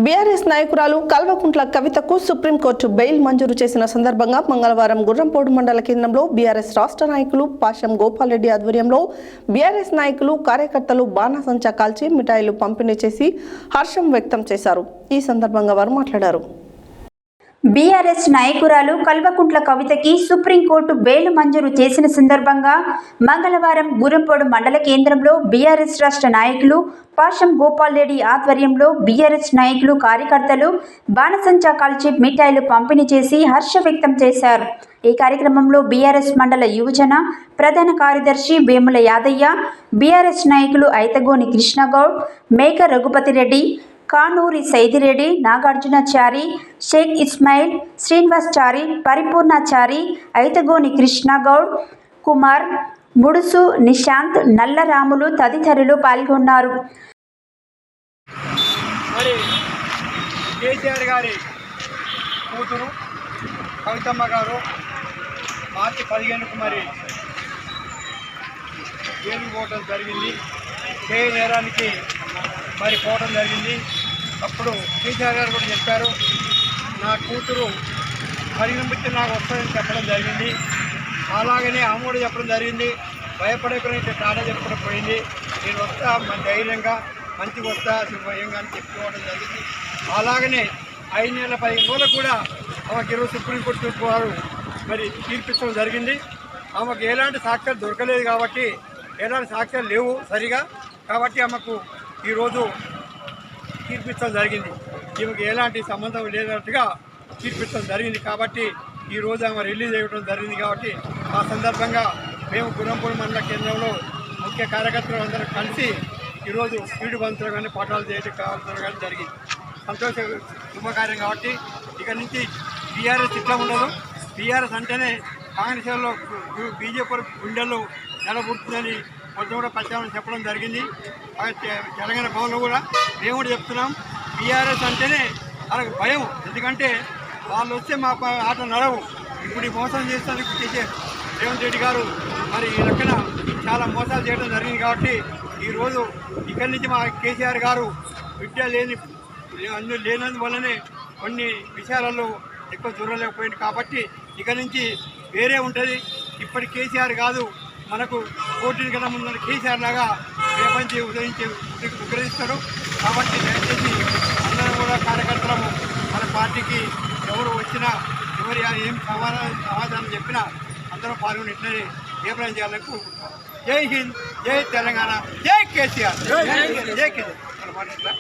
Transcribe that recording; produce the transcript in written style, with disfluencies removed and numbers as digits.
BRS నాయకురాలు కల్వకుంట్ల కవితకు supreme court bail మంజూరు చేసిన సందర్భంగా మంగళవారం గుర్రంపోడు మండల కేంద్రంలో బీఆర్ఎస్ రాష్ట్ర నాయకులు పాషం గోపాల్ రెడ్డి ఆధ్వర్యంలో బీఆర్ఎస్ నాయకులు కార్యకర్తలు బాణాసంచా కాల్చి మిఠాయిలు పంపిణీ చేసి హర్షం వ్యక్తం చేశారు. ఈ సందర్భంగా వారు మాట్లాడారు. బీఆర్ఎస్ నాయకురాలు కల్వకుంట్ల కవితకి సుప్రీంకోర్టు బెయిల్ మంజూరు చేసిన సందర్భంగా మంగళవారం గుర్రంపోడు మండల కేంద్రంలో బీఆర్ఎస్ రాష్ట్ర నాయకులు పాషం గోపాల్ రెడ్డి ఆధ్వర్యంలో బీఆర్ఎస్ నాయకులు కార్యకర్తలు బాణసంచా కాల్చి మిఠాయిలు పంపిణీ చేసి హర్ష వ్యక్తం చేశారు. ఈ కార్యక్రమంలో బీఆర్ఎస్ మండల యువజన ప్రధాన కార్యదర్శి వేముల యాదయ్య, బీఆర్ఎస్ నాయకులు ఐతగోని కృష్ణగౌడ్, మేక రఘుపతి రెడ్డి, కానూరి సైదిరెడ్డి, నాగార్జునాచారి, షేక్ ఇస్మాయిల్, శ్రీనివాస్చారి, పరిపూర్ణాచారి, ఐతగోని కృష్ణగౌడ్, కుమార్, ముడుసు నిశాంత్, నల్లరాములు తదితరులు పాల్గొన్నారు. కేసీఆర్ గారి కూతురు కవితమ్మ గారు మార్చి 15కు జైలు పోవటం జరిగింది. నేరానికి పోవటం జరిగింది. అప్పుడు కేసీఆర్ గారు కూడా చెప్పారు, నా కూతురు పరిగణించి నాకు వస్తుందని చెప్పడం జరిగింది. అలాగనే అమ్మోడు చెప్పడం జరిగింది. భయపడకుండా తాట చెప్పడం పోయింది. నేను వస్తా ధైర్యంగా మంచిగా వస్తా భయంగా అని చెప్పుకోవడం జరిగింది. అలాగనే 5 నెలల 15 రోజులకు కూడా ఆమెకు ఈరోజు సుప్రీంకోర్టు తీర్పు వారు తీర్పించడం జరిగింది. ఆమెకు ఎలాంటి సాక్ష్యాలు దొరకలేదు కాబట్టి, ఎలాంటి సాక్ష్యాలు లేవు సరిగా కాబట్టి ఆమెకు ఈరోజు తీర్పించడం జరిగింది. ఈమెకు ఎలాంటి సంబంధం లేనట్టుగా తీర్పించడం జరిగింది కాబట్టి ఈరోజు ఆమె రిలీజ్ అయ్యడం జరిగింది. కాబట్టి ఆ సందర్భంగా మేము గుర్రంపోడు మండల కేంద్రంలో ముఖ్య కార్యకర్తలు అందరూ కలిసి ఈరోజు స్పీడ్ బంతులు కానీ పటాలు చేయడం కావాల్సిన కానీ జరిగింది. సంతోష శుభకార్యం కాబట్టి ఇక నుంచి బీఆర్ఎస్ ఇట్లా ఉండదు. బీఆర్ఎస్ అంటేనే కాంగ్రెస్లో బీజేపీ గుండెల్లో నిలబడుతుందని కొంచెం కూడా ప్రచారం చెప్పడం జరిగింది. తెలంగాణ భవన్లో కూడా మేము కూడా చెప్తున్నాం, బీఆర్ఎస్ అంటేనే వాళ్ళకి భయం. ఎందుకంటే వాళ్ళు వస్తే మా ఆట నడవు. ఇప్పుడు ఈ మోసం చేసేందుకు చేసే రేవంత్ రెడ్డి గారు ఈ లెక్కన చాలా మోసాలు చేయడం జరిగింది. కాబట్టి ఈరోజు ఇక్కడి నుంచి మా కేసీఆర్ గారు విద్య లేనందువల్లనే కొన్ని విషయాలలో ఎక్కువ చూడలేకపోయింది. కాబట్టి ఇక నుంచి వేరే ఉంటుంది. ఇప్పటి కేసీఆర్ కాదు, మనకు పోటీని కన్నా ముందు కేసీఆర్ లాగా రేపంచి ఉగ్రహిస్తాడు. కాబట్టి దయచేసి అందరం కూడా కార్యకర్తలము మన పార్టీకి ఎవరు వచ్చినా ఎవరు ఏం సమాధానం చెప్పినా అందరూ పాల్గొని ఇట్లనే ఏ ప్రయత్నం చేయాలని కోరుకుంటున్నాం. జై హింద్, జై తెలంగాణ, జై కేసీఆర్, జై కేసీఆర్.